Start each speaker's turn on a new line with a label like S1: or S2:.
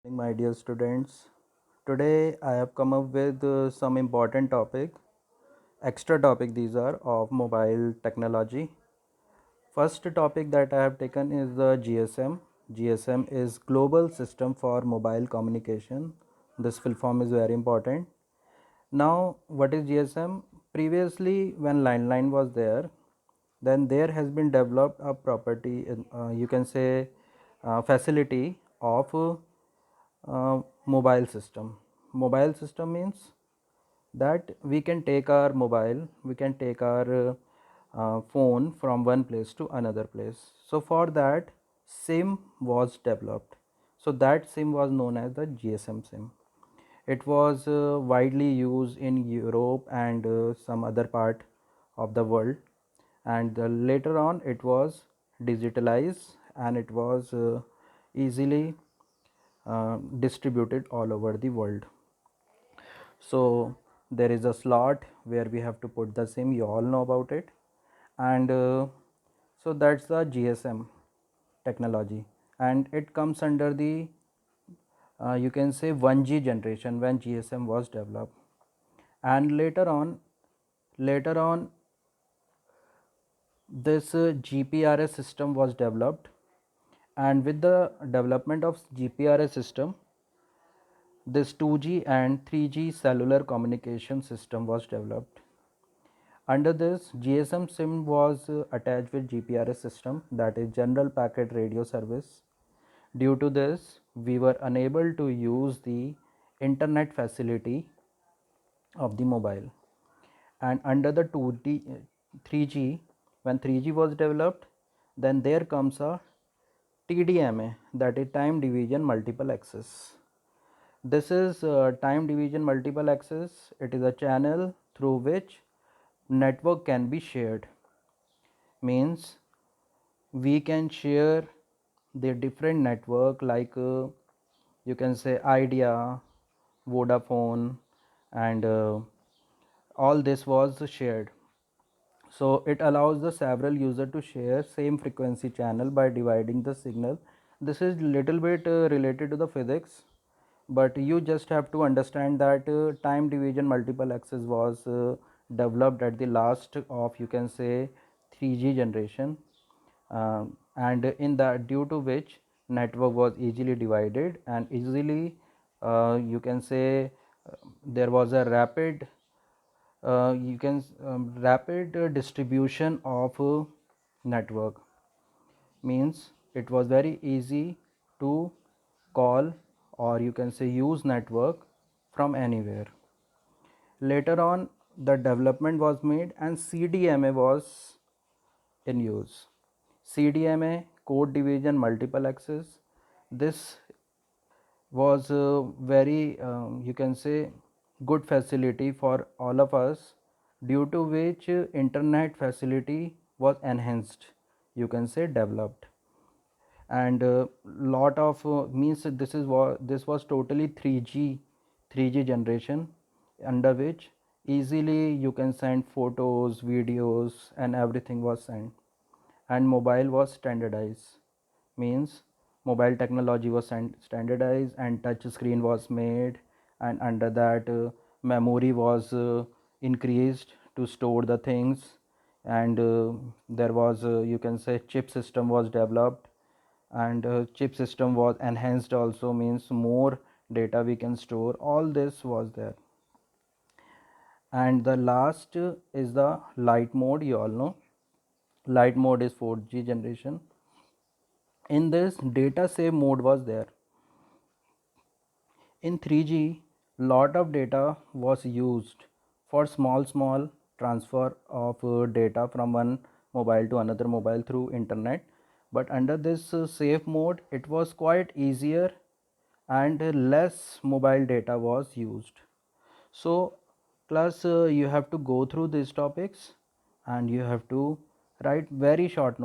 S1: My dear students, today I have come up with some important extra topic these are of mobile technology. First topic that I have taken is the GSM. GSM is Global System for Mobile Communication. This full form is very important. Now, what is GSM? Previously, when landline was there, then there has been developed a property, you can say, facility of mobile system. Mobile system means that we can take our mobile, we can take our phone from one place to another place. So for that, SIM was developed. So that SIM was known as the GSM SIM. It was widely used in Europe and some other part of the world. And later on, it was digitalized and it was easily distributed all over the world. So there is a slot where we have to put the SIM. You all know about it, and so that's the GSM technology, and it comes under the you can say 1G generation when GSM was developed, and later on this GPRS system was developed, and with the development of GPRS system, this 2G and 3G cellular communication system was developed. Under this, GSM SIM was attached with GPRS system, that is General Packet Radio Service. Due to this, we were unable to use the internet facility of the mobile. And under the 2D, 3G, when 3G was developed, then there comes a TDMA, that is Time Division Multiple Access. This is time division multiple access. It is a channel through which network can be shared. Means we can share the different network like you can say Idea, Vodafone, and all this was shared. So it allows the several user to share same frequency channel by dividing the signal. This is little bit related to the physics, but you just have to understand that time division multiple access was developed at the last of you can say 3G generation, and in that due to which network was easily divided and easily you can say there was a rapid distribution of network. Means it was very easy to call or you can say use network from anywhere. Later on, the development was made and CDMA was in use. CDMA, code division multiple access. This was a very you can say good facility for all of us, due to which internet facility was enhanced, you can say developed, and lot of means this was totally 3G generation, under which easily you can send photos, videos, and everything was sent, and mobile was standardized. Means mobile technology was standardized and touch screen was made, and under that memory was increased to store the things, and there was you can say chip system was developed, and chip system was enhanced also, means more data we can store. All this was there. And the last is the light mode. You all know light mode is 4G generation. In this, data save mode was there. In 3G, lot of data was used for small transfer of data from one mobile to another mobile through internet, but under this save mode it was quite easier and less mobile data was used. So class, you have to go through these topics and you have to write very short